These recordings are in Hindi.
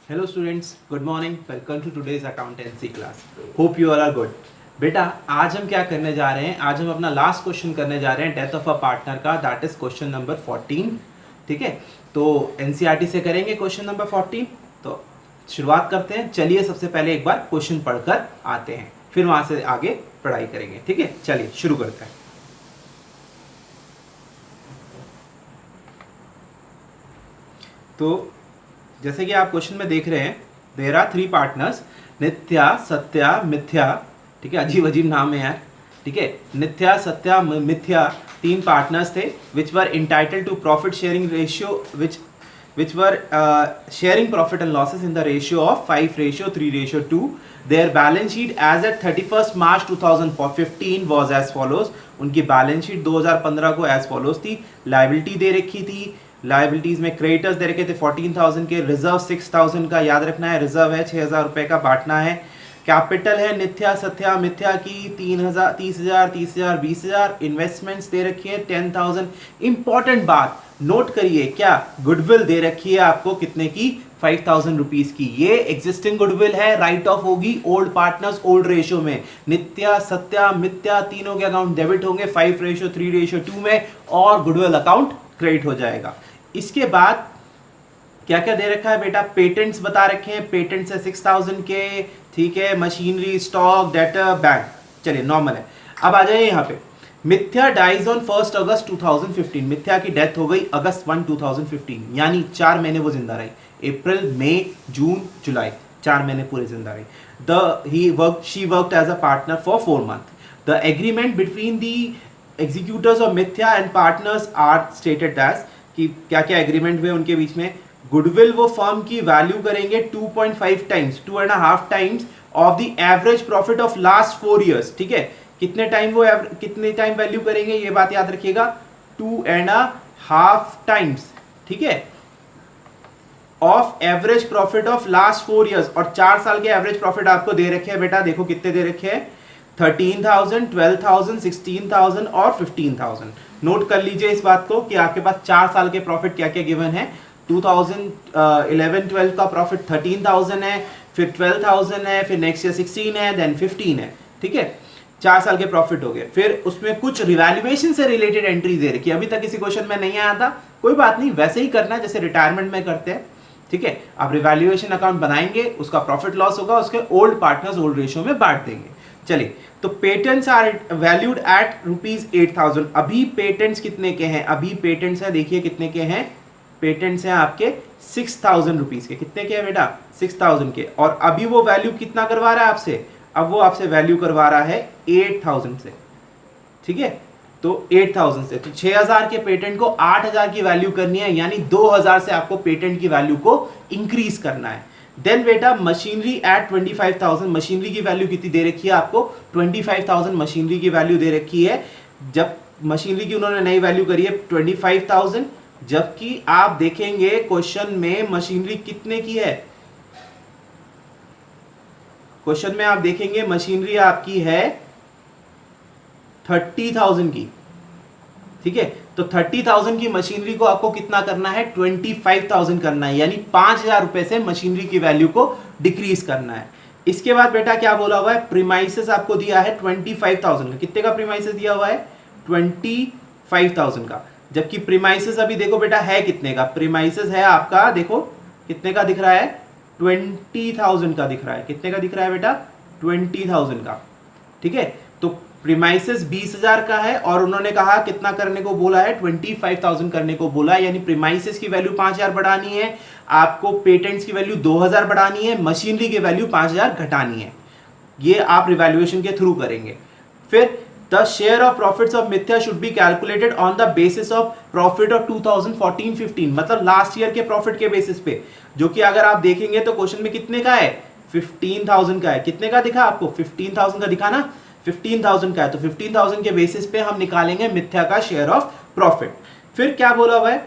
Hello students, good morning. Welcome to today's accountancy class. Hope you all are good. बेटा आज हम क्या करने जा रहे हैं? आज हम अपना लास्ट क्वेश्चन करने जा रहे हैं डेथ ऑफ अ पार्टनर का, दैट इज क्वेश्चन नंबर 14. ठीक है, तो एनसीईआरटी से करेंगे क्वेश्चन नंबर 14. तो शुरुआत करते हैं. चलिए सबसे पहले एक बार क्वेश्चन पढ़कर आते हैं, फिर वहां से आगे पढ़ाई करेंगे. ठीक है, चलिए शुरू करते हैं. तो जैसे कि आप क्वेश्चन में देख रहे हैं, देयर आर 3 पार्टनर्स, नित्या, सत्या, मिथ्या. ठीक है, अजीब अजीब नाम है यार. ठीक है, नित्या, सत्या, मिथ्या 3 पार्टनर्स थे which were entitled to profit sharing ratio, which were sharing profit and losses in the ratio of 5:3:2. Their balance sheet as at 31st March 2015 was as follows. उनकी बैलेंस शीट 2015 को as follows थी. लाइबिलिटी दे रखी थी, लाइबिलिटीज में क्रेडिटर्स दे रखे थे 14,000 के, रिजर्व 6,000 का, याद रखना है रिजर्व है 6,000 रुपए का, बांटना है. कैपिटल है नित्या, सत्या, मिथ्या की 3,000, 30,000, 30,000, 20,000. इन्वेस्टमेंट्स दे रखी है 10,000. इंपॉर्टेंट बात नोट करिए, क्या गुडविल दे रखी है आपको कितने की? 5,000 रुपीज की. ये एग्जिस्टिंग गुडविल है, राइट ऑफ होगी ओल्ड पार्टनर्स ओल्ड रेशियो में. नित्या, सत्या, मिथ्या तीनों के अकाउंट डेबिट होंगे 5:3:2 में, और गुडविल अकाउंट क्रेडिट हो जाएगा. इसके बाद क्या क्या दे रखा है बेटा? पेटेंट्स बता रखे हैं, पेटेंट्स है 6,000 के. ठीक है, मशीनरी, स्टॉक, डेटर, बैंक. चलिए नॉर्मल है. अब आ जाइए यहाँ पे. मिथ्या डाइज ऑन 1 अगस्त 2015. मिथ्या की डेथ हो गई अगस्त 1, 2015, यानी 4 महीने वो जिंदा रही. अप्रैल, मई, जून, जुलाई, 4 महीने पूरे जिंदा रही. She worked as a partner for 4 month. The agreement between the executors of Mithya and partners are stated as, कि क्या क्या एग्रीमेंट हुए उनके बीच में. गुडविल वो फर्म की वैल्यू करेंगे 2.5 times, 2.5 times of the average profit of last 4 years. ठीक है, कितने टाइम वो कितने टाइम वैल्यू करेंगे, ये बात याद रखिएगा, 2.5 टाइम्स. ठीक है, of average profit of last 4 years. और 4 साल के एवरेज प्रॉफिट आपको दे रखे हैं बेटा, देखो कितने दे रखे हैं, 13,000, 12,000, 16,000 और 15,000. नोट कर लीजिए इस बात को कि आपके पास 4 साल के प्रॉफिट क्या क्या गिवन है. 2011-12 का प्रॉफिट 13,000 है, फिर 12,000 है, फिर नेक्स्ट ईयर 16 है, देन 15 है. ठीक है, 4 साल के प्रॉफिट हो गए. फिर उसमें कुछ रिवैल्यूएशन से रिलेटेड एंट्री दे रखी है, अभी तक किसी क्वेश्चन में नहीं आया था, कोई बात नहीं, वैसे ही करना है जैसे रिटायरमेंट में करते हैं. ठीक है, आप रिवैल्यूएशन अकाउंट बनाएंगे, उसका प्रॉफिट लॉस होगा, उसके ओल्ड पार्टनर्स ओल्ड रेशियो में बांट देंगे. चलिए, तो पेटेंट्स आर वैल्यूड एट ₹8,000. अभी पेटेंट्स कितने के हैं? अभी पेटेंट्स है, देखिए कितने के हैं. पेटेंट्स हैं आपके 6,000 रुपीज के. कितने के हैं बेटा? 6,000 के. और अभी वो वैल्यू कितना करवा रहा है आपसे? अब वो आपसे वैल्यू करवा रहा है 8,000 से. ठीक है, तो 8,000 से, तो 6,000 के पेटेंट को 8,000 की वैल्यू करनी है, यानी 2,000 से आपको पेटेंट की वैल्यू को इंक्रीज करना है. देन बेटा मशीनरी एट 25,000. मशीनरी की वैल्यू कितनी दे रखी है आपको? 25,000 मशीनरी की वैल्यू दे रखी है. जब मशीनरी की उन्होंने नई वैल्यू करी है 25,000, जबकि आप देखेंगे क्वेश्चन में मशीनरी कितने की है. क्वेश्चन में आप देखेंगे मशीनरी आपकी है 30,000 की. ठीक है, तो 30,000 की मशीनरी को आपको कितना करना है? 25,000 करना है, यानी 5,000 रुपए से मशीनरी की वैल्यू को डिक्रीज करना है. इसके बाद बेटा क्या बोला हुआ है? प्रीमाइसेस आपको दिया है 25,000 का. कितने का प्रीमाइसेस दिया हुआ है? 25,000 का. जबकि प्रीमाइसेस अभी देखो बेटा है कितने का? प्रीमाइसेस है आपका, देखो कितने का दिख रहा है? 20,000 का दिख रहा है. कितने का दिख रहा है बेटा? 20,000 का. ठीक है, तो प्रीमाइसेस 20,000 का है, और उन्होंने कहा कितना करने को बोला है? 25,000 करने को बोला है, यानी प्रीमाइसेस की वैल्यू 5,000 बढ़ानी है, आपको पेटेंट्स की वैल्यू 2,000 बढ़ानी है, मशीनरी की वैल्यू 5,000 घटानी है. ये आप रिवैल्यूएशन के थ्रू करेंगे. फिर the share of profits of Mithya should be calculated on the basis of profit of 2014-15, मतलब लास्ट ईयर के प्रॉफिट के बेसिस पे, जो कि अगर आप देखेंगे तो क्वेश्चन में कितने का है? 15,000 का है. कितने का दिखा आपको? 15,000 का दिखा ना, 15,000 का है. तो 15,000 के बेसिस पे हम निकालेंगे मिथ्या का शेयर ऑफ प्रॉफिट. फिर क्या बोला हुआ है?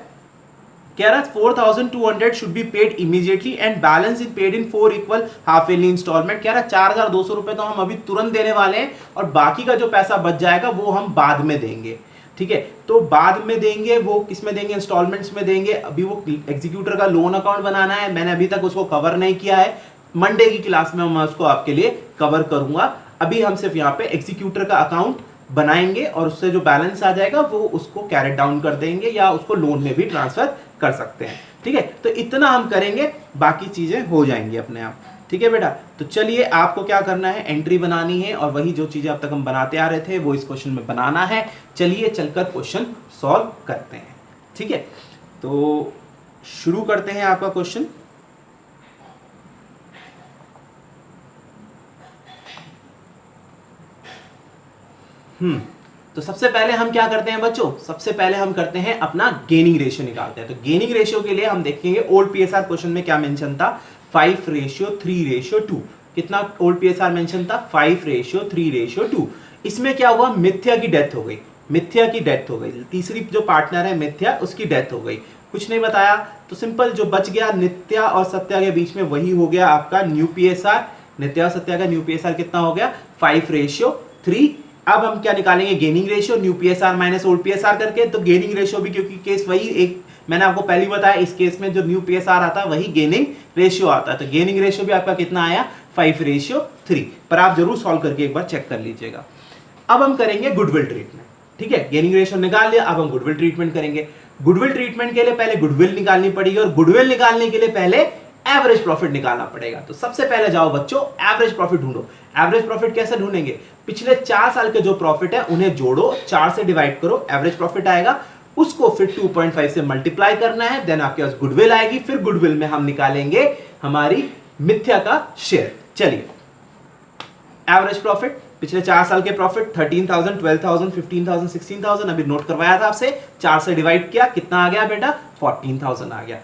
कह रहा 4,200 should be paid immediately and balance is paid in 4 equal half yearly instalment. कह रहा 4,200 रुपए तो हम अभी तुरंत देने वाले हैं, और बाकी का जो पैसा बच जाएगा वो हम बाद में देंगे. ठीक है। तो बाद में देंगे, वो किस में देंगे, इंस्टॉलमेंट्स में देंगे। अभी वो एग्जीक्यूटर का लोन अकाउंट बनाना है, मैंने अभी तक उसको कवर नहीं किया है। मंडे की क्लास में मैं उसको आपके लिए कवर करूंगा। अभी हम सिर्फ यहाँ पे एग्जीक्यूटर का अकाउंट बनाएंगे और उससे जो बैलेंस आ जाएगा वो उसको कैरेट डाउन कर देंगे या उसको लोन में भी ट्रांसफर कर सकते हैं, ठीक है। तो इतना हम करेंगे, बाकी चीजें हो जाएंगी अपने आप, ठीक है बेटा। तो चलिए, आपको क्या करना है, एंट्री बनानी है और वही जो चीजें अब तक हम बनाते आ रहे थे वो इस क्वेश्चन में बनाना है। चलिए चलकर क्वेश्चन सॉल्व करते हैं, ठीक है। तो शुरू करते हैं आपका क्वेश्चन। तो सबसे पहले हम क्या करते हैं बच्चों, सबसे पहले हम करते हैं अपना गेनिंग रेशियो निकालते हैं। तो गेनिंग रेशियो के लिए हम देखेंगे ओल्ड पीएसआर क्वेश्चन में क्या मेंशन था, 5:3:2। कितना ओल्ड पीएसआर मेंशन था, 5:3:2। इसमें क्या हुआ, मिथ्या की डेथ हो गई, मिथ्या की डेथ हो गई। तीसरी जो पार्टनर है मिथ्या, उसकी डेथ हो गई, कुछ नहीं बताया। तो सिंपल जो बच गया नित्या और सत्या के बीच में, वही हो गया आपका न्यू पीएसआर। नित्या और सत्या का न्यू पीएसआर कितना हो गया, 5:3। अब हम क्या निकालेंगे, gaining ratio, new PSR minus old PSR करके। तो गेनिंग रेशियो भी, क्योंकि केस वही, एक मैंने आपको पहले बताया, इस केस में जो न्यू पीएसआर आता है वही गेनिंग रेशियो आता है। तो गेनिंग रेशियो भी आपका कितना आया, 5:3। पर आप जरूर सॉल्व करके एक बार चेक कर लीजिएगा। अब हम करेंगे गुडविल ट्रीटमेंट, ठीक है। गेनिंग रेशियो निकाल लिया, अब हम गुडविल ट्रीटमेंट करेंगे। गुडविल ट्रीटमेंट के लिए पहले गुडविल निकालनी पड़ेगी और गुडविल निकालने के लिए पहले एवरेज प्रॉफिट निकालना पड़ेगा। तो सबसे पहले जाओ बच्चों, एवरेज प्रॉफिट ढूंढो। एवरेज प्रॉफिट कैसे ढूंढेंगे, पिछले 4 साल के जो प्रॉफिट है उन्हें जोड़ो, 4 से डिवाइड करो, एवरेज प्रॉफिट आएगा। उसको फिर 2.5 से मल्टीप्लाई करना है, देन आपके पास गुडविल आएगी। फिर गुडविल में हम निकालेंगे हमारी मिथ्या का शेयर। चलिए, एवरेज प्रॉफिट, पिछले 4 साल के प्रॉफिट 13,000, 12,000, 15,000, 16,000, अभी नोट करवाया था आपसे, 4 से डिवाइड किया, कितना आ गया बेटा, 14,000 आ गया।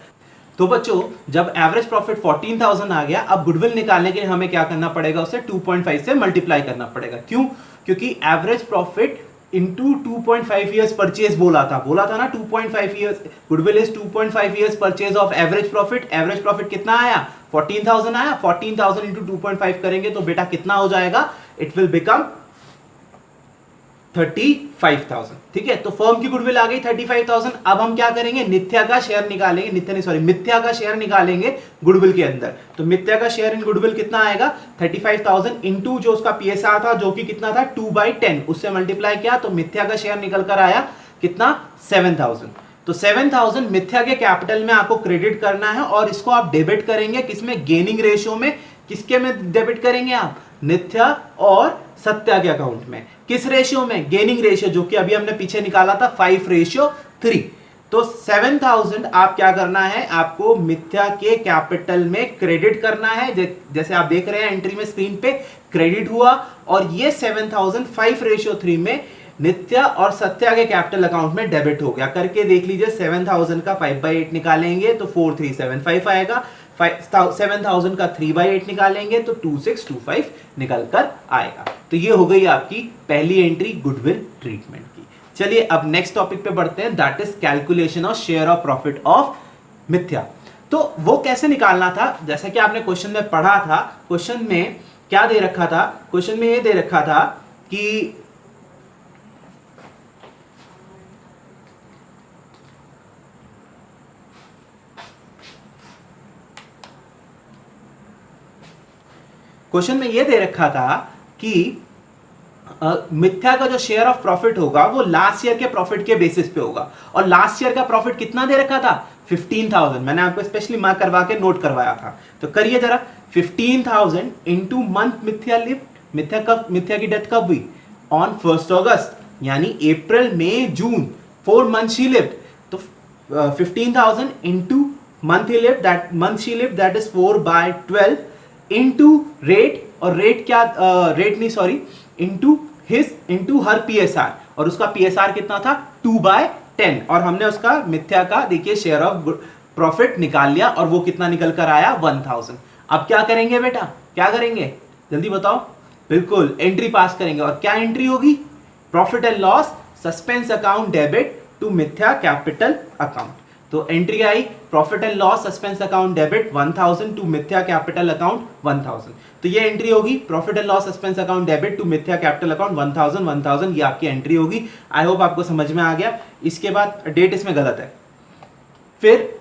तो बच्चों, जब एवरेज प्रॉफिट 14,000 आ गया, अब गुडविल निकालने के लिए हमें क्या करना पड़ेगा, उसे 2.5 से मल्टीप्लाई करना पड़ेगा। क्यों, क्योंकि average profit into 2.5 years purchase बोला था ना, 2.5 years, goodwill is 2.5 years purchase of average profit. Average profit कितना आया, 14,000 आया। 14,000 इंटू 2.5 करेंगे तो बेटा कितना हो जाएगा, इट विल बिकम 35,000, ठीक है। तो फर्म की गुडविल आ गई 35,000। अब हम क्या करेंगे, मिथ्या का शेयर निकालेंगे, मिथ्या का शेयर निकालेंगे गुडविल के अंदर। तो मिथ्या का शेयर इन गुडविल कितना आएगा, 35,000 इंटू जो उसका पीएसआर था, जो कि कितना था, 2/10, उससे मल्टीप्लाई किया तो मिथ्या का शेयर निकल कर आया कितना, 7,000। तो 7,000 मिथ्या के कैपिटल में आपको क्रेडिट करना है और इसको आप डेबिट करेंगे किसमें, गेनिंग रेशियो में। किसके में डेबिट करेंगे आप, नित्या और सत्या के अकाउंट में। किस रेशियो में, गेनिंग रेशियो, जो कि अभी हमने पीछे निकाला था 5:3। तो 7,000 आप क्या करना है, आपको मिथ्या के कैपिटल में क्रेडिट करना है। जैसे आप देख रहे हैं एंट्री में स्क्रीन पे क्रेडिट हुआ, और ये 7,000 5:3 में नित्या और सत्या के कैपिटल अकाउंट में डेबिट हो गया। करके देख लीजिए, 7,000 का 5/8 निकालेंगे तो 4,375 आएगा। 7,000 का 3/8 निकालेंगे तो 2,625 निकल कर आएगा। तो ये हो गई आपकी पहली एंट्री गुडविल ट्रीटमेंट की। चलिए अब नेक्स्ट टॉपिक पे बढ़ते हैं, that is calculation of share of profit of मिथ्या। तो वो कैसे निकालना था, जैसा कि आपने क्वेश्चन में पढ़ा था, क्वेश्चन में क्या दे रखा था, क्वेश्चन में ये दे रखा था कि क्वेश्चन में यह दे रखा था कि मिथ्या का जो शेयर ऑफ प्रॉफिट होगा वो लास्ट ईयर के प्रॉफिट के बेसिस पे होगा। और लास्ट ईयर का प्रॉफिट कितना दे रखा था, 15,000। मैंने आपको स्पेशली मार्क करवा के नोट करवाया था। तो करिए जरा, 15,000 इंटू मंथ मिथ्या लिव, मिथ्या की डेथ कब हुई, ऑन 1 अगस्त, यानी अप्रैल मई जून, 4 मंथ शी लिव्ड। तो 15,000 into month he lived, that month she lived, that is 4/12 into rate, और रेट क्या, रेट नहीं सॉरी, इंटू हर पीएसआर, और उसका पीएसआर कितना था, 2/10, और हमने उसका मिथ्या का देखिए शेयर ऑफ प्रॉफिट निकाल लिया, और वो कितना निकल कर आया, 1,000। अब क्या करेंगे बेटा, क्या करेंगे, जल्दी बताओ। बिल्कुल एंट्री पास करेंगे, और क्या एंट्री होगी, profit and loss suspense account debit to Mithya capital account. तो एंट्री आई profit and loss suspense account debit 1000 to Mithya capital account 1000। तो ये एंट्री होगी profit and loss suspense account debit to Mithya capital account 1000 ये आपकी एंट्री होगी। आई होप आपको समझ में आ गया। इसके बाद डेट इसमें गलत है। फिर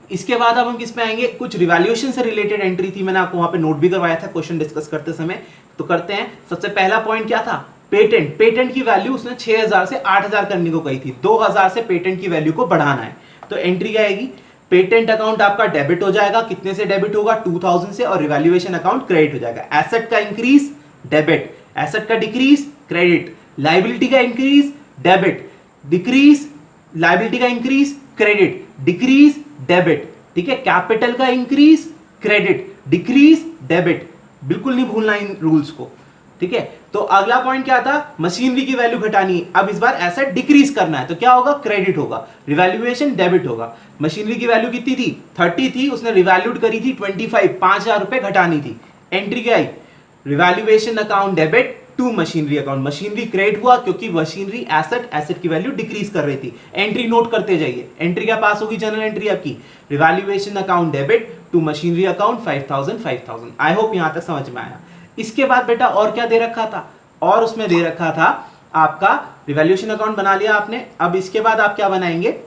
इसके बाद अब हम किस पे आएंगे, कुछ रिवैल्यूएशन से रिलेटेड एंट्री थी, मैंने आपको वहां पे नोट भी करवाया था क्वेश्चन डिस्कस करते समय। तो करते हैं। सबसे पहला पॉइंट क्या था, पेटेंट की वैल्यू उसने 6000 से 8000 करने को कही थी, 2000 से पेटेंट की वैल्यू को बढ़ाना है। तो एंट्री क्या आएगी, पेटेंट अकाउंट आपका डेबिट हो जाएगा, कितने से डेबिट होगा 2000 से, और रिवैल्यूएशन अकाउंट क्रेडिट हो जाएगा। एसेट का इंक्रीज डेबिट, एसेट का डिक्रीज क्रेडिट, लायबिलिटी का इंक्रीज डेबिट, डिक्रीज लायबिलिटी का इंक्रीज क्रेडिट, डिक्रीज डेबिट, ठीक है। कैपिटल का इंक्रीज क्रेडिट, डिक्रीज डेबिट, बिल्कुल नहीं भूलना इन रूल्स को, ठीक है। तो अगला पॉइंट क्या था, मशीनरी की वैल्यू घटानी है। अब इस बार एसेट डिक्रीज करना है, तो क्या होगा, क्रेडिट होगा, रिवैल्यूएशन डेबिट होगा। मशीनरी की वैल्यू कितनी थी, 30 थी, उसने रिवैल्यूड करी थी 25, 5000 रुपए घटानी थी। एंट्री क्या आई, revaluation account debit to machinery account, machinery credit हुआ क्योंकि मशीनरी एसेट की वैल्यू डिक्रीज कर रही थी। एंट्री नोट करते जाइए, एंट्री क्या पास होगी, जनरल एंट्री आपकी revaluation account debit to machinery account 5000। I hope यहां तक समझ में आया। इसके बाद बेटा और क्या दे रखा था, और उसमें दे रखा था आपका रिवैल्यूएशन अकाउंट बना लिया आपने। अब इसके बाद आप क्या बनाएंगे,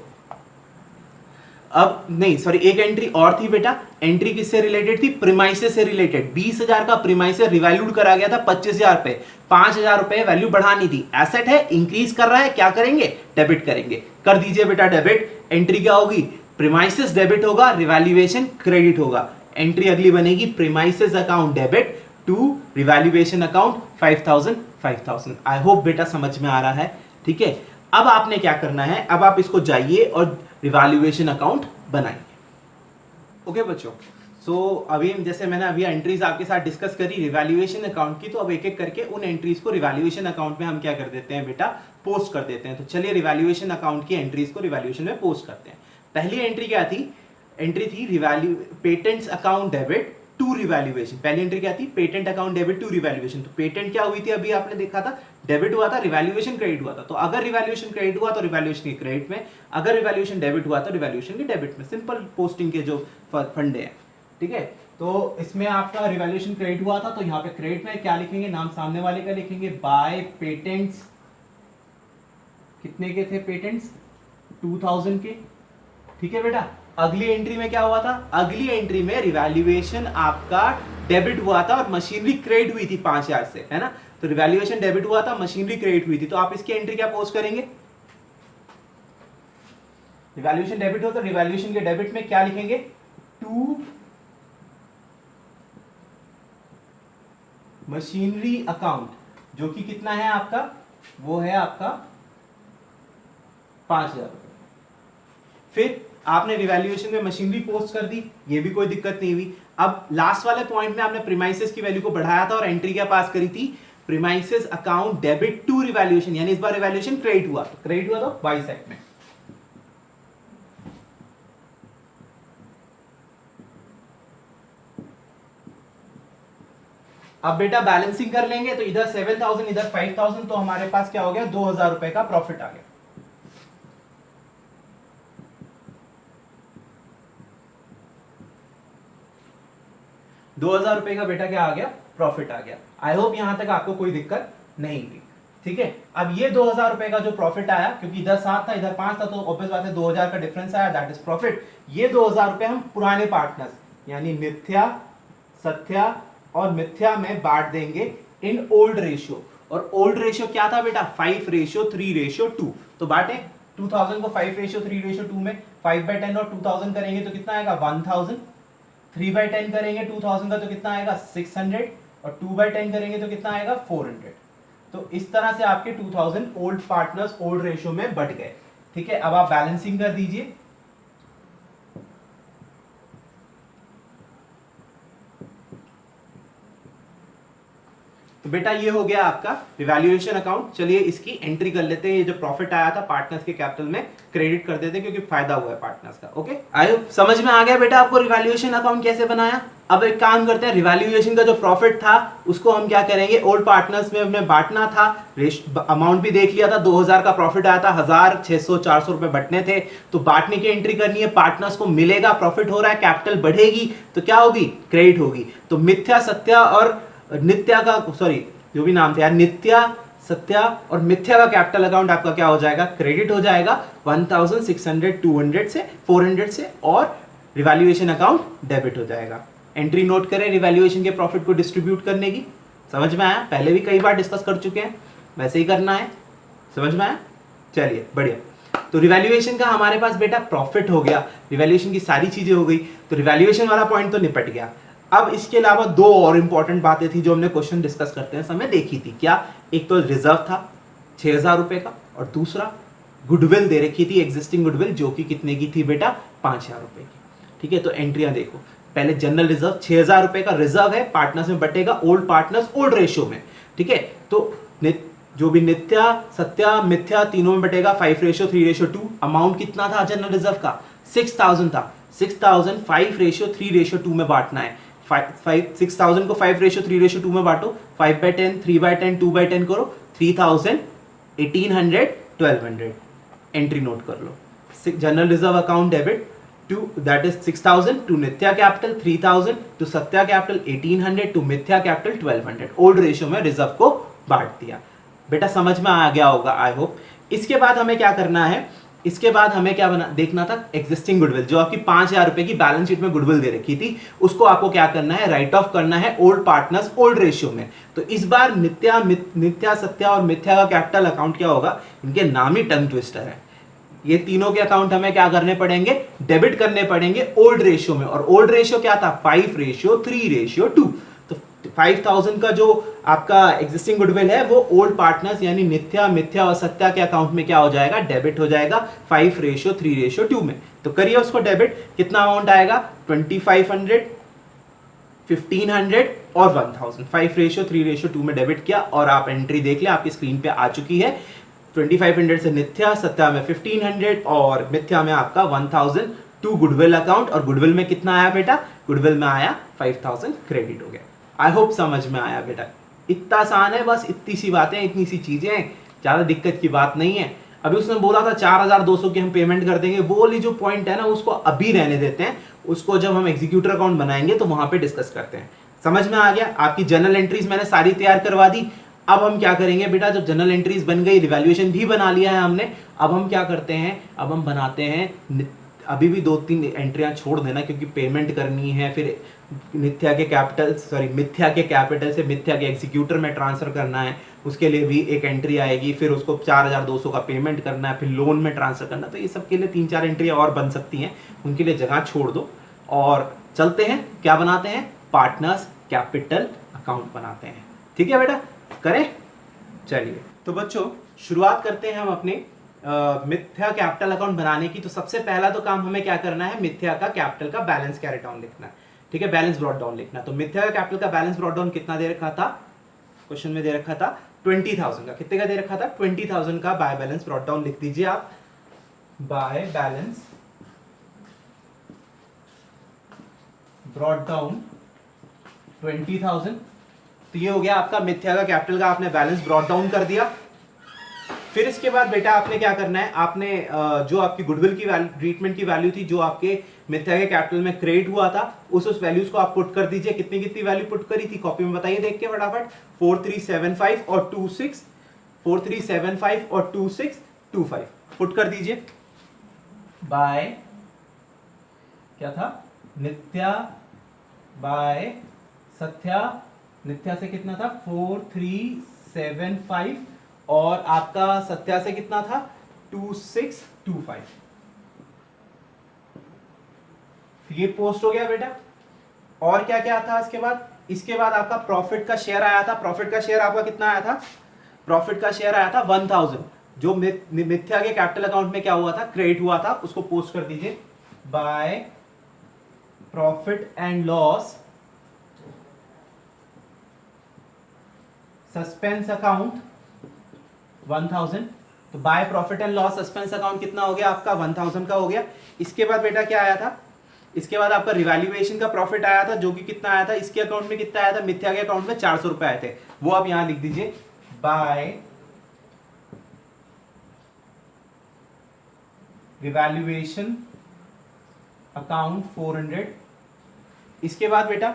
अब नहीं सॉरी एक एंट्री और थी बेटा। एंट्री किससे रिलेटेड थी, प्रीमाइसेस से रिलेटेड। 20000 का प्रीमाइसेस रिवैल्यूड करा गया था 25000 पे, 5000 रुपए वैल्यू बढ़ानी थी। एसेट है, इंक्रीज कर रहा है, क्या करेंगे, डेबिट करेंगे। कर दीजिए बेटा डेबिट। एंट्री क्या होगी, प्रीमाइसेस डेबिट होगा, रिवैल्यूएशन क्रेडिट होगा। एंट्री अगली बनेगी premises account debit to revaluation account 5000। I hope बेटा समझ में आ रहा है, ठीक है। अब आपने क्या करना है, अब आप इसको जाइए और रिवैल्यूएशन अकाउंट बनाइए। ओके बच्चों, सो अभी जैसे मैंने अभी एंट्रीज आपके साथ डिस्कस करी रिवैल्यूएशन अकाउंट की, तो अब एक एक करके उन एंट्रीज को रिवैल्यूएशन अकाउंट में हम क्या कर देते हैं बेटा, पोस्ट कर देते हैं। तो चलिए रिवैल्यूएशन अकाउंट की एंट्रीज को रिवैल्यूएशन में पोस्ट करते हैं। पहली एंट्री क्या थी, एंट्री थी revalue patents account debit to revaluation. पहली एंट्री क्या थी, patent account debit to revaluation. तो पेटेंट क्या हुई थी, अभी आपने देखा था डेबिट हुआ था, रिवैल्यूएशन क्रेडिट हुआ था। तो अगर रिवैल्यूएशन क्रेडिट हुआ तो रिवैल्यूएशन के क्रेडिट में, अगर रिवैल्यूएशन डेबिट हुआ तो रिवैल्यूएशन के डेबिट में। सिंपल पोस्टिंग के जो फंडे हैं, ठीक है। तो इसमें आपका रिवैल्यूएशन क्रेडिट हुआ था, तो यहाँ पे क्रेडिट में क्या लिखेंगे, नाम सामने वाले का लिखेंगे, बाय पेटेंट्स। कितने के थे पेटेंट्स, 2000 के, ठीक है बेटा। अगली एंट्री में क्या हुआ था, अगली एंट्री में रिवैल्यूएशन आपका डेबिट हुआ था और मशीनरी क्रेडिट हुई थी 5000 से, है ना। तो रिवैल्यूएशन डेबिट हुआ था, मशीनरी क्रेडिट हुई थी। तो आप इसकी एंट्री क्या पोस्ट करेंगे, रिवैल्यूएशन डेबिट हो तो रिवैल्यूएशन के डेबिट में क्या लिखेंगे, टू मशीनरी अकाउंट, जो कि कितना है आपका, वो है आपका 5000। फिर आपने रिवैल्यूएशन में मशीनरी पोस्ट कर दी, ये भी कोई दिक्कत नहीं हुई। अब लास्ट वाले पॉइंट में आपने प्रीमाइसेस की वैल्यू को बढ़ाया था और एंट्री क्या पास करी थी, premises account debit to revaluation, यानी इस बार रिवैल्यूएशन क्रेडिट हुआ, तो क्रेडिट हुआ तो बाई साइड में। अब बेटा बैलेंसिंग कर लेंगे, तो इधर 7000 इधर 5000, तो हमारे पास क्या हो गया, 2000 रुपए का प्रॉफिट आ गया। ₹2000 का बेटा क्या आ गया, प्रॉफिट आ गया। आई होप यहां तक आपको कोई दिक्कत नहीं हुई, ठीक है। अब ये 2000 रुपए का जो प्रॉफिट आया, क्योंकि इधर 7 था इधर 5 था, तो ऑब्वियस बात है 2000 का डिफरेंस आया, दैट इज प्रॉफिट। ये 2000 रुपए हम पुराने पार्टनर्स यानी मिथ्या, सत्या और मिथ्या में बांट देंगे इन ओल्ड रेशियो। और ओल्ड रेशियो क्या था बेटा, 5:3:2। तो बांटे 2000 को 5:3:2 में 5/10 और 2000 करेंगे तो कितना आएगा, 1000। 3/10 करेंगे 2000 का तो कितना आएगा, 600। और 2/10 करेंगे तो कितना आएगा, 400। तो इस तरह से आपके 2000 ओल्ड पार्टनर्स ओल्ड रेशियो में बट गए, ठीक है। अब आप बैलेंसिंग कर दीजिए। तो बेटा ये हो गया आपका रिवैल्यूएशन अकाउंट। चलिए इसकी एंट्री कर लेते हैं। ये जो प्रॉफिट आया था पार्टनर्स के कैपिटल में क्रेडिट कर देते हैं, क्योंकि फायदा हुआ है पार्टनर्स का। ओके, आई समझ में आ गया बेटा आपको रिवैल्यूएशन अकाउंट कैसे बनाया। अब एक काम करते हैं, रिवैल्यूएशन का जो प्रॉफिट था उसको हम क्या करेंगे, ओल्ड पार्टनर्स में हमें बांटना था। अमाउंट भी देख लिया था, 2000 का प्रॉफिट आया था, 1000 600 400 रुपए बटने थे, तो बांटने की एंट्री करनी है। पार्टनर्स को मिलेगा, प्रॉफिट हो रहा है, कैपिटल बढ़ेगी तो क्या होगी, क्रेडिट होगी। तो मिथ्या सत्या और नित्या का, सॉरी जो भी नाम थे यार, नित्या सत्या और मिथ्या का कैपिटल अकाउंट आपका क्या हो जाएगा, क्रेडिट हो जाएगा 1600 200 से 400 से, और रिवैल्यूएशन अकाउंट डेबिट हो जाएगा। एंट्री नोट करें रिवैल्यूएशन के प्रॉफिट को डिस्ट्रीब्यूट करने की। समझ में आया, पहले भी कई बार डिस्कस कर चुके हैं, वैसे ही करना है। समझ में आया, चलिए बढ़िया। तो रिवैल्यूएशन का हमारे पास बेटा प्रॉफिट हो गया, रिवैल्यूएशन की सारी चीजें हो गई, तो रिवैल्यूएशन वाला पॉइंट तो निपट गया। अब इसके अलावा दो और इंपॉर्टेंट बातें थी जो हमने क्वेश्चन डिस्कस करते हैं समय देखी थी। क्या, एक तो रिजर्व था 6000 रुपए का, और दूसरा गुडविल दे रखी थी, एग्जिस्टिंग गुडविल, जो कि कितने की थी बेटा, 5000 रुपए की। ठीक है, तो एंट्रियां देखो, पहले जनरल रिजर्व 6000 रुपए का रिजर्व है, पार्टनर्स में बटेगा, ओल्ड पार्टनर्स ओल्ड रेशियो में। ठीक है, तो जो भी नित्या सत्या मिथ्या तीनों में बटेगा 5:3:2। अमाउंट कितना था जनरल रिजर्व का, 6000 था। 6000 5:3:2 में बांटना है। 6000 को 5:3:2 में बांटो, 5/10 3/10 2/10 करो, 3000 1800 1200। एंट्री नोट कर लो, general reserve account debit to, that is 6000 to Nithya capital, 3000 to Satya capital, 1800 to Mithya capital 1200। Old ratio में रिजर्व को बांट दिया। बेटा समझ में आ गया होगा आई होप। इसके बाद हमें क्या करना है, इसके बाद हमें क्या देखना था, एग्जिस्टिंग गुडविल, जो आपकी 5000 रुपए की बैलेंस शीट में गुडविल दे रखी थी, उसको आपको क्या करना है, राइट ऑफ करना है ओल्ड पार्टनर्स ओल्ड रेशियो में। तो इस बार नित्या सत्या और मिथ्या का कैपिटल अकाउंट क्या होगा, इनके नाम ही टंग ट्विस्टर है। ये तीनों के अकाउंट हमें क्या करने पड़ेंगे, डेबिट करने पड़ेंगे ओल्ड रेशियो में। और ओल्ड रेशियो क्या था, 5:3:2। तो 5000 का जो आपका एग्जिस्टिंग गुडविल है वो ओल्ड पार्टनर्स यानी नित्या मिथ्या और सत्या के अकाउंट में क्या हो जाएगा, डेबिट हो जाएगा 5:3:2 में। तो करिए उसको डेबिट, कितना अमाउंट आएगा, 2500 1500 और 1000। 5:3:2 में डेबिट किया, और आप एंट्री देख ले आपकी स्क्रीन पे आ चुकी है। 2500 से नित्या, सत्या में 1500 और मिथ्या में आपका 1000 टू गुडविल अकाउंट। और गुडविल में कितना आया बेटा, गुडविल में आया 5000 क्रेडिट हो गया। आई होप समझ में आया बेटा, इतना आसान है, बस इतनी सी बातें, इतनी सी चीजें हैं, ज्यादा दिक्कत की बात नहीं है। अभी उसने बोला था 4200 की हम पेमेंट कर देंगे, वो वाली जो पॉइंट है ना उसको अभी रहने देते हैं, उसको जब हम एग्जीक्यूटर अकाउंट बनाएंगे तो वहां पे डिस्कस करते हैं। समझ में आ गया, आपकी जर्नल एंट्रीज मैंने सारी तैयार करवा दी। अब हम क्या करेंगे बेटा, जब जनरल एंट्रीज बन गई, रिवैल्यूएशन भी बना लिया है हमने, अब हम क्या करते हैं, अब हम बनाते हैं, अभी भी 2-3 एंट्रियां छोड़ देना क्योंकि पेमेंट करनी है, फिर मिथ्या के कैपिटल से मिथ्या के एग्जीक्यूटर में ट्रांसफर करना है, उसके लिए भी एक एंट्री आएगी, फिर उसको 4200 का पेमेंट करना है, फिर लोन में ट्रांसफर करना। तो ये सब के लिए 3-4 एंट्रियां और बन सकती हैं, उनके लिए जगह छोड़ दो और चलते हैं, क्या बनाते हैं, पार्टनर्स कैपिटल अकाउंट बनाते हैं। ठीक है बेटा, करें, चलिए। तो बच्चों शुरुआत करते हैं हम अपने मिथ्या कैपिटल अकाउंट बनाने की। तो सबसे पहला तो काम हमें क्या करना है, मिथ्या का कैपिटल का बैलेंस कैरी डाउन लिखना है। ठीक है, बैलेंस ब्रॉट डाउन लिखना। तो मिथ्या का कैपिटल का बैलेंस ब्रॉट डाउन कितना दे रखा था, क्वेश्चन में दे रखा था 20000 का। कितने का दे रखा था, 20000 का बाय बैलेंस ब्रॉट डाउन लिख दीजिए आप, बाय बैलेंस ब्रॉट डाउन 20000। तो ये हो गया आपका मिथ्या का कैपिटल का आपने बैलेंस ब्रॉट डाउन कर दिया। फिर इसके बाद बेटा आपने क्या करना है, आपने जो आपकी गुडविल की ट्रीटमेंट की वैल्यू थी, जो आपके मिथ्या के कैपिटल में क्रेडिट हुआ था, उस वैल्यूज को आप पुट कर दीजिए। कितनी कितनी वैल्यू पुट करी थी, कॉपी में बताइए देख के फटाफट, 4375 और 26 4375 और 2625 पुट कर दीजिए। बाय क्या था, नित्या बाय सत्या, नित्या से कितना था 4375 और आपका सत्या से कितना था 2625। ये पोस्ट हो गया बेटा। और क्या क्या था इसके बाद, इसके बाद आपका प्रॉफिट का शेयर आया था। प्रॉफिट का शेयर आपका कितना आया था, प्रॉफिट का शेयर आया था 1000, जो मिथ्या के कैपिटल अकाउंट में क्या हुआ था, क्रेडिट हुआ था, उसको पोस्ट कर दीजिए। By profit and loss suspense account 1000। तो by profit and loss suspense account कितना हो गया आपका, 1000 का हो गया। इसके बाद बेटा क्या आया था, इसके बाद आपका रिवैल्यूएशन का प्रॉफिट आया था, जो कि कितना आया था, इसके अकाउंट में कितना आया था, मिथ्या के अकाउंट में 400 रुपए आए थे, वो आप यहां लिख दीजिए बाय रिवैल्यूएशन अकाउंट 400। इसके बाद बेटा,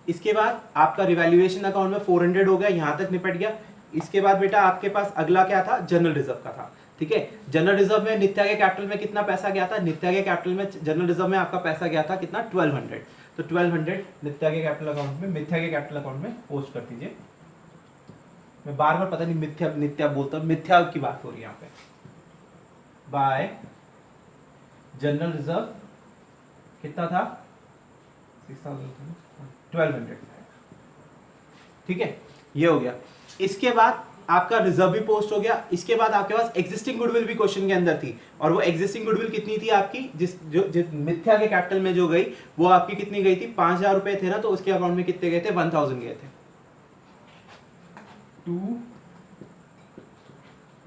इसके बाद आपका रिवैल्यूएशन अकाउंट में 400 हो गया, यहां तक निपट गया। इसके बाद बेटा आपके पास अगला क्या था, जनरल रिजर्व का था। ठीक है, जनरल रिजर्व में नित्या के कैपिटल में कितना पैसा गया था, नित्या के कैपिटल में जनरल रिजर्व में आपका पैसा गया था कितना, 1200। तो 1200 नित्या के कैपिटल अकाउंट में, मिथ्या के कैपिटल अकाउंट में पोस्ट कर दीजिए। मैं बार बार पता नहीं मिथ्या नित्या बोलता हूं, मिथ्या की बात हो रही है यहाँ पे। बाय जनरल रिजर्व कितना था, 1200। ठीक है, ये हो गया। इसके बाद आपका रिजर्व भी पोस्ट हो गया। इसके बाद आपके पास एग्जिस्टिंग गुडविल भी क्वेश्चन के अंदर थी, और वो एग्जिस्टिंग गुडविल कितनी थी आपकी, जिस मिथ्या के कैपिटल में जो गई वो आपकी कितनी गई थी, 5000 रुपए थे ना, तो उसके अकाउंट में कितने गए थे, 1000 गए थे। To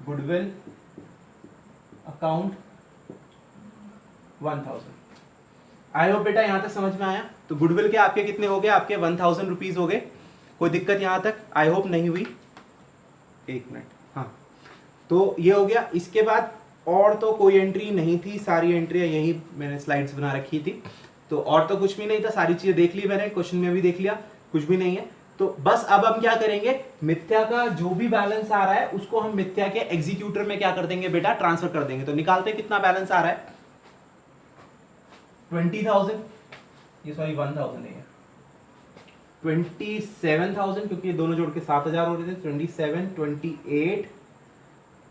goodwill account 1000। I hope बेटा यहां तक समझ में आया। तो गुडविल के आपके कितने हो गए, आपके 1000 रुपीज हो गए। कोई दिक्कत यहां तक आई होप नहीं हुई, एक मिनट, हाँ। तो ये हो गया। इसके बाद और तो कोई एंट्री नहीं थी, सारी एंट्रियां यही मैंने स्लाइड्स बना रखी थी, तो और तो कुछ भी नहीं था, सारी चीजें देख ली मैंने, क्वेश्चन में भी देख लिया, कुछ भी नहीं है। तो बस अब हम क्या करेंगे, मिथ्या का जो भी बैलेंस आ रहा है उसको हम मिथ्या के एग्जीक्यूटर में क्या कर देंगे बेटा, ट्रांसफर कर देंगे। तो निकालते हैं कितना बैलेंस आ रहा है, 20,000, ये सॉरी 1000 नहीं है, 27,000, क्योंकि ये दोनों जोड़ के 7,000 हो रहे थे। 27, 28,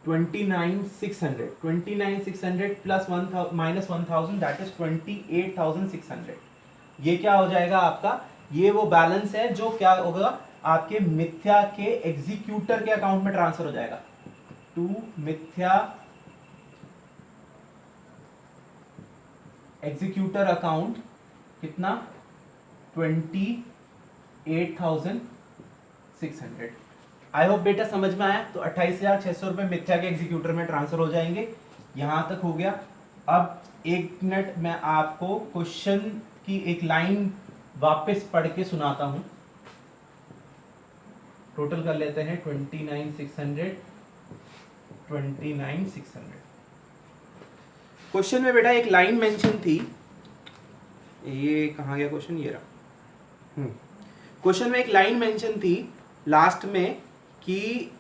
29,600, 29,600 प्लस माइनस 1,000, दैट इज 28,600। ये क्या हो जाएगा आपका, ये वो बैलेंस है जो क्या होगा, आपके मिथ्या के एग्जीक्यूटर के अकाउंट में ट्रांसफर हो जाएगा। टू मिथ्या एग्जीक्यूटर अकाउंट कितना, 28,600। आई होप बेटा समझ में आया। तो 28,600 रुपए मिथ्या के एग्जीक्यूटर में ट्रांसफर हो जाएंगे। यहां तक हो गया। अब एक मिनट मैं आपको क्वेश्चन की एक लाइन वापस पढ़ के सुनाता हूं। टोटल कर लेते हैं 29,600, 29,600। क्वेश्चन में बेटा एक लाइन मेंशन थी, ये कहां गया क्वेश्चन, ये रहा। क्वेश्चन में एक लाइन मेंशन थी लास्ट में कि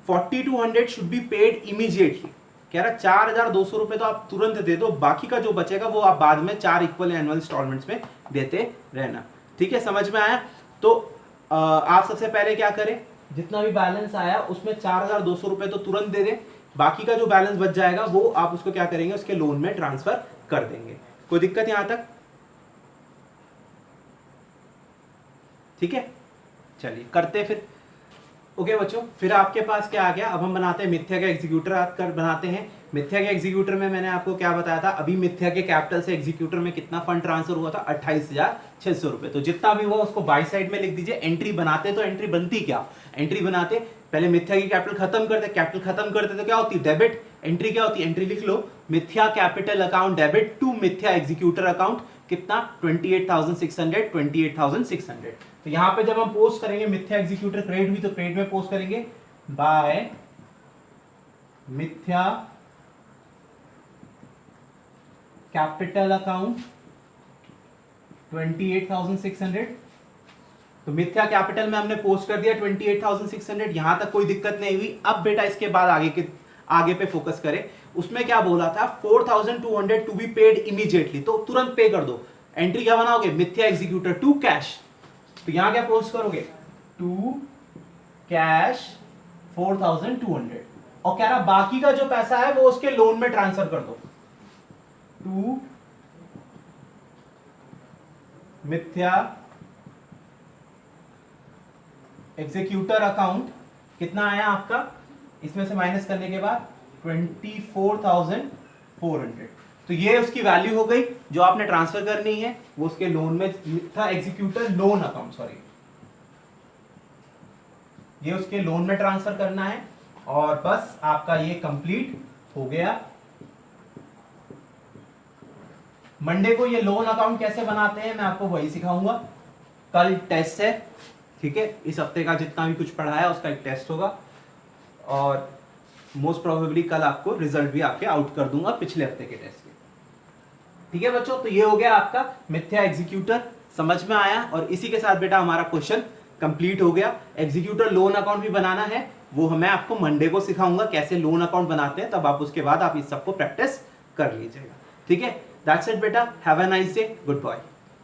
4200 शुड बी पेड इमीडिएटली। कह रहा 4,200 रुपए तो आप तुरंत दे दो, बाकी का जो बचेगा वो आप बाद में 4 इक्वल एनुअल इंस्टॉलमेंट्स में देते रहना। ठीक है, समझ में आया। तो आप सबसे पहले क्या करें, जितना भी बैलेंस आया उसमें 4,200 रुपए तो तुरंत दे दें, बाकी का जो बैलेंस बच जाएगा वो आप उसको क्या करेंगे, उसके लोन में ट्रांसफर कर देंगे। कोई दिक्कत यहां तक, ठीक है। चलिए करते हैं फिर। ओके बच्चों, फिर आपके पास क्या आ गया, अब हम बनाते हैं मिथ्या का एग्जीक्यूटर कर बनाते हैं। मिथ्या के एग्जीक्यूटर में मैंने आपको क्या बताया था, अभी मिथ्या के कैपिटल से एग्जीक्यूटर में कितना फंड ट्रांसफर हुआ था, 28,600 रुपए। तो जितना भी हुआ उसको बाई साइड में लिख दीजिए। एंट्री बनाते तो एंट्री बनती क्या, एंट्री बनाते पहले मिथ्या की कैपिटल खत्म करते, कैपिटल खत्म करते तो क्या होती, डेबिट। एंट्री क्या होती है, एंट्री लिख लो, मिथ्या कैपिटल अकाउंट डेबिट टू मिथ्या एग्जीक्यूटर अकाउंट, कितना 28,600, 28,600। तो यहां पे जब हम पोस्ट करेंगे मिथ्या एग्जीक्यूटर क्रेडिट हुई तो क्रेडिट में पोस्ट करेंगे बाय मिथ्या कैपिटल अकाउंट 28,600। तो मिथ्या कैपिटल में हमने पोस्ट कर दिया 28,600। यहां तक कोई दिक्कत नहीं हुई। अब बेटा इसके बाद आगे पे फोकस करें। उसमें क्या बोला था, 4,200 टू बी पेड इमीडिएटली, तो तुरंत पे कर दो। एंट्री क्या बनाओगे, मिथ्या एग्जीक्यूटर टू कैश। तो यहां क्या पोस्ट करोगे, टू कैश 4,200, और कह रहा बाकी का जो पैसा है वो उसके लोन में ट्रांसफर कर दो। टू मिथ्या एग्जीक्यूटर अकाउंट कितना आया आपका, इसमें से माइनस करने के बाद 24,400। तो ये उसकी वैल्यू हो गई जो आपने ट्रांसफर करनी है, वो उसके लोन में था, एग्जीक्यूटर लोन अकाउंट, सॉरी, ये उसके लोन में ट्रांसफर करना है। और बस आपका ये कंप्लीट हो गया। मंडे को ये लोन अकाउंट कैसे बनाते हैं मैं आपको वही सिखाऊंगा। कल टेस्ट है, ठीक है, इस हफ्ते का जितना भी कुछ पढ़ा है उसका एक टेस्ट होगा और मोस्ट प्रोबेबली कल आपको रिजल्ट भी आपके आउट कर दूंगा पिछले हफ्ते के टेस्ट के। ठीक है बच्चों, तो ये हो गया आपका मिथ्या एग्जीक्यूटर, समझ में आया। और इसी के साथ बेटा हमारा क्वेश्चन कंप्लीट हो गया। एग्जीक्यूटर लोन अकाउंट भी बनाना है, वो मैं आपको मंडे को सिखाऊंगा कैसे लोन अकाउंट बनाते हैं, तब आप उसके बाद आप इस सबको प्रैक्टिस कर लीजिएगा। ठीक है, दैट्स इट बेटा, have a nice day, good bye.